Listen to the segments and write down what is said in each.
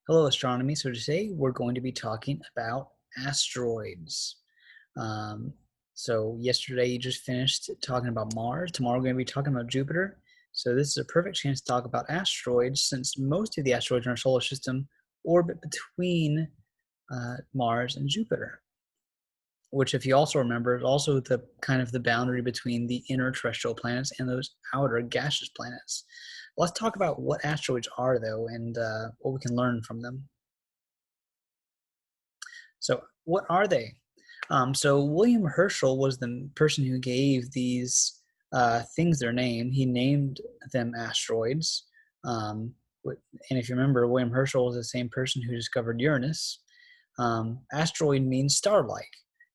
Hello, astronomy. So today we're going to be talking about asteroids. Um, so yesterday you just finished talking about Mars. Tomorrow we're going to be talking about Jupiter. So this is a perfect chance to talk about asteroids, since most of the asteroids in our solar system orbit between Mars and Jupiter, which, if you also remember, is also the kind of the boundary between the inner terrestrial planets and those outer gaseous planets. Let's talk about what asteroids are, though, and what we can learn from them. So, what are they? So, William Herschel was the person who gave these things their name. He named them asteroids. Um, and if you remember, William Herschel was the same person who discovered Uranus. Asteroid means star-like.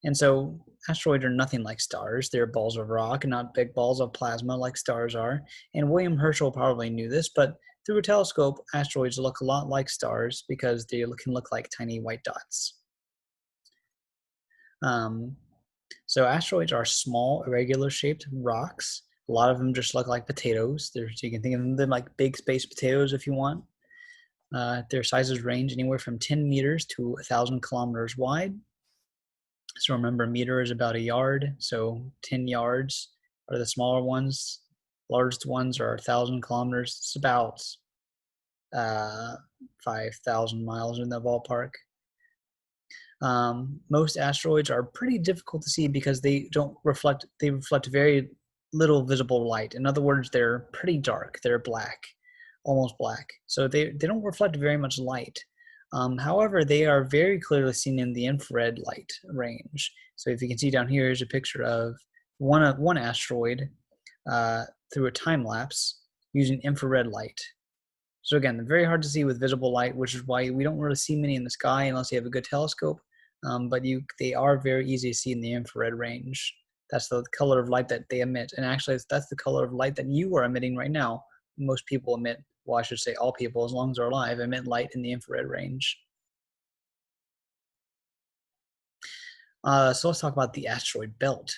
And so asteroids are nothing like stars. They're balls of rock, not big balls of plasma like stars are. And William Herschel probably knew this, but through a telescope, asteroids look a lot like stars because they can look like tiny white dots. Um, so asteroids are small, irregular shaped rocks. A lot of them just look like potatoes. You can think of them like big space potatoes if you want. Their sizes range anywhere from 10 meters to 1,000 kilometers wide. So remember, a meter is about a yard. So 10 yards are the smaller ones. Largest ones are 1,000 kilometers. It's about 5,000 miles in the ballpark. Most asteroids are pretty difficult to see because they reflect very little visible light. In other words, they're pretty dark. They're black, almost black. So they don't reflect very much light. However, they are very clearly seen in the infrared light range. So if you can see down here is a picture of one asteroid through a time lapse using infrared light. So again, they're very hard to see with visible light, which is why we don't really see many in the sky unless you have a good telescope. But they are very easy to see in the infrared range. That's the color of light that they emit. And actually, that's the color of light that you are emitting right now. Most people emit, well, I should say all people, as long as they're alive, emit light in the infrared range. So let's talk about the asteroid belt.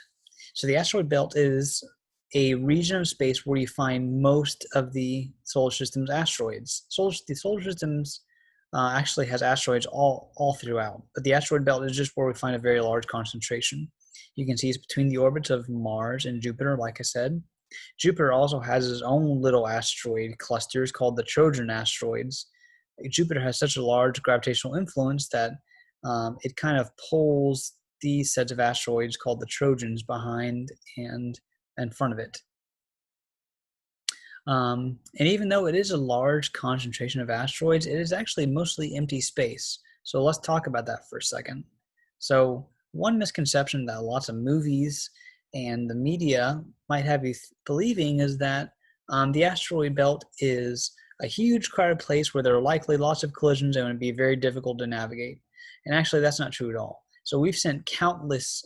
So the asteroid belt is a region of space where you find most of the solar system's asteroids. The solar system's actually has asteroids all throughout, but the asteroid belt is just where we find a very large concentration. You can see it's between the orbits of Mars and Jupiter, like I said. Jupiter also has its own little asteroid clusters called the Trojan asteroids. Jupiter has such a large gravitational influence that it kind of pulls these sets of asteroids called the Trojans behind and in front of it. And even though it is a large concentration of asteroids, it is actually mostly empty space. So let's talk about that for a second. So one misconception that lots of movies and the media might have you believing is that the asteroid belt is a huge crowded place where there are likely lots of collisions and it would be very difficult to navigate. And actually, that's not true at all. So we've sent countless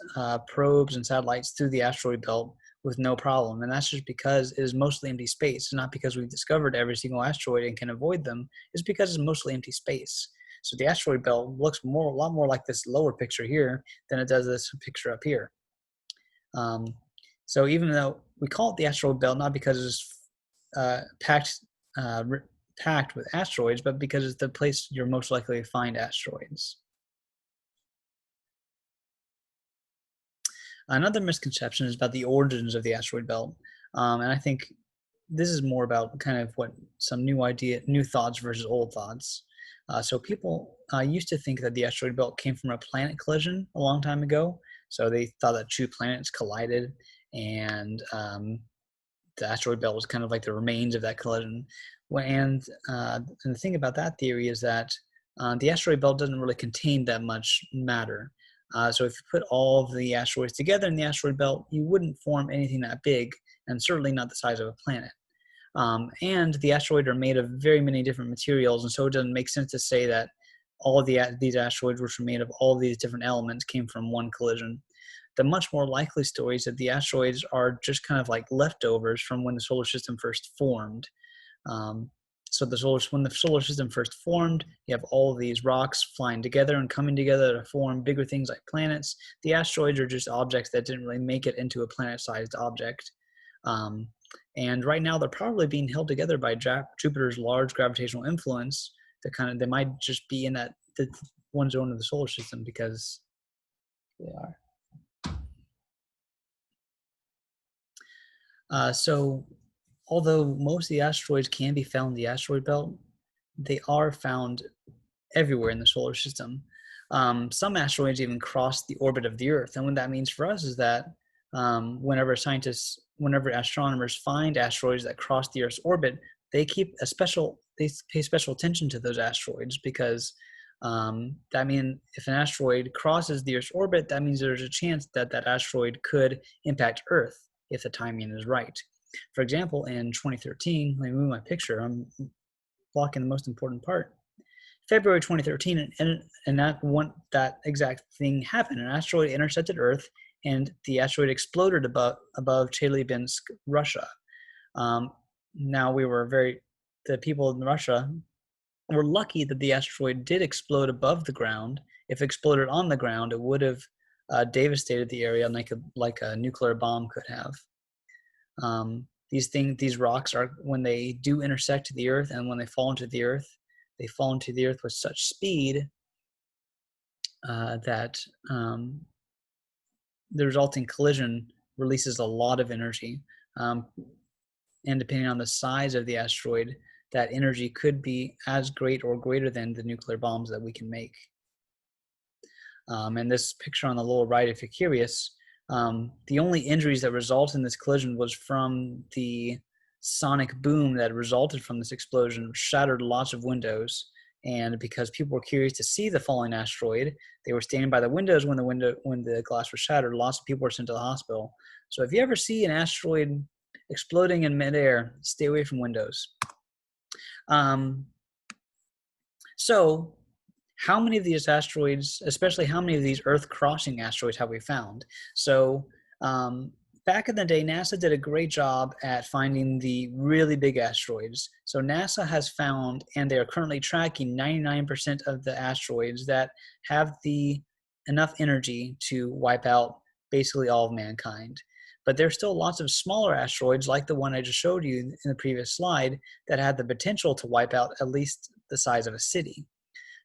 probes and satellites through the asteroid belt with no problem. And that's just because it is mostly empty space. It's not because we've discovered every single asteroid and can avoid them. It's because it's mostly empty space. So the asteroid belt looks a lot more like this lower picture here than it does this picture up here. So even though we call it the asteroid belt, not because it's packed with asteroids, but because it's the place you're most likely to find asteroids. Another misconception is about the origins of the asteroid belt, and I think this is more about kind of what some new thoughts versus old thoughts. So people used to think that the asteroid belt came from a planet collision a long time ago. So they thought that two planets collided, and the asteroid belt was kind of like the remains of that collision. And the thing about that theory is that the asteroid belt doesn't really contain that much matter. So if you put all of the asteroids together in the asteroid belt, you wouldn't form anything that big, and certainly not the size of a planet. And the asteroids are made of very many different materials, and so it doesn't make sense to say that all of these asteroids, which are made of all of these different elements, came from one collision. The much more likely story is that the asteroids are just kind of like leftovers from when the solar system first formed. Um, when the solar system first formed, you have all of these rocks flying together and coming together to form bigger things like planets. The asteroids are just objects that didn't really make it into a planet-sized object. Um, and right now, they're probably being held together by Jupiter's large gravitational influence, they might just be in the one zone of the solar system because they are. So, although most of the asteroids can be found in the asteroid belt, they are found everywhere in the solar system. Some asteroids even cross the orbit of the Earth, and what that means for us is that whenever astronomers find asteroids that cross the Earth's orbit, they pay special attention to those asteroids because that means if an asteroid crosses the Earth's orbit, that means there's a chance that that asteroid could impact Earth if the timing is right. For example, in 2013, let me move my picture. I'm blocking the most important part. February 2013, and that exact thing happened. An asteroid intercepted Earth, and the asteroid exploded above Chelyabinsk, Russia. Now the people in Russia were lucky that the asteroid did explode above the ground. If it exploded on the ground, it would have devastated the area like a nuclear bomb could have. These rocks are, when they do intersect the Earth and when they fall into the Earth, they fall into the Earth with such speed that the resulting collision releases a lot of energy. And depending on the size of the asteroid, that energy could be as great or greater than the nuclear bombs that we can make. And this picture on the lower right, if you're curious, the only injuries that result in this collision was from the sonic boom that resulted from this explosion, which shattered lots of windows. And because people were curious to see the falling asteroid, they were standing by the windows when the glass was shattered. Lots of people were sent to the hospital. So if you ever see an asteroid exploding in midair, stay away from windows. So how many of these asteroids, especially how many of these Earth-crossing asteroids have we found? So back in the day, NASA did a great job at finding the really big asteroids. So NASA has found, and they are currently tracking 99% of the asteroids that have enough energy to wipe out basically all of mankind. But there's still lots of smaller asteroids, like the one I just showed you in the previous slide, that had the potential to wipe out at least the size of a city.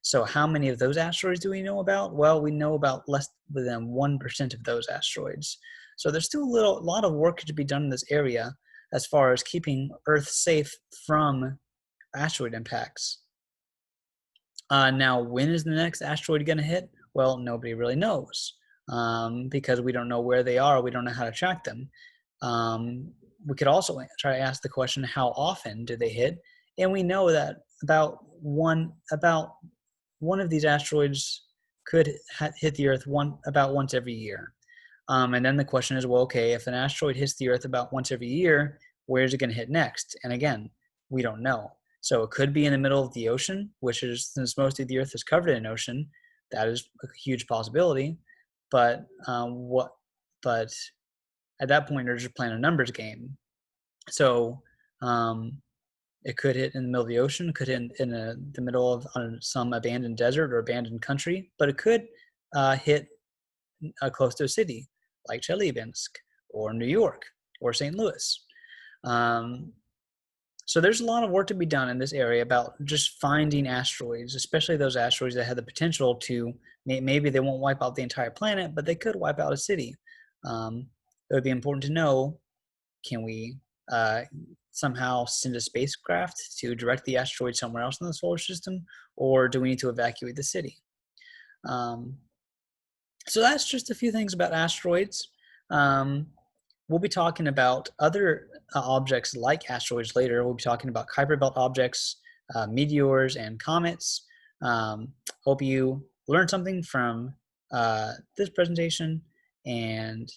So how many of those asteroids do we know about? Well, we know about less than 1% of those asteroids. So there's still a lot of work to be done in this area as far as keeping Earth safe from asteroid impacts. Now, when is the next asteroid going to hit? Well, nobody really knows because we don't know where they are. We don't know how to track them. We could also try to ask the question, how often do they hit? And we know that about one of these asteroids could hit the Earth about once every year. And then the question is, well, okay, if an asteroid hits the Earth about once every year, where is it going to hit next? And again, we don't know. So it could be in the middle of the ocean, which is, since most of the Earth is covered in ocean, that is a huge possibility. But But at that point, they're just playing a numbers game. So it could hit in the middle of the ocean, could hit in the middle of some abandoned desert or abandoned country, but it could hit close to a city like Chelyabinsk or New York or St. Louis. So there's a lot of work to be done in this area about just finding asteroids, especially those asteroids that have the potential to, maybe they won't wipe out the entire planet, but they could wipe out a city. It would be important to know, can we somehow send a spacecraft to direct the asteroid somewhere else in the solar system, or do we need to evacuate the city? So that's just a few things about asteroids. We'll be talking about other objects like asteroids later. We'll be talking about Kuiper Belt objects, meteors, and comets. Hope you learned something from this presentation. And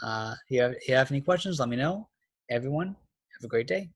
if you have any questions, let me know. Everyone, have a great day.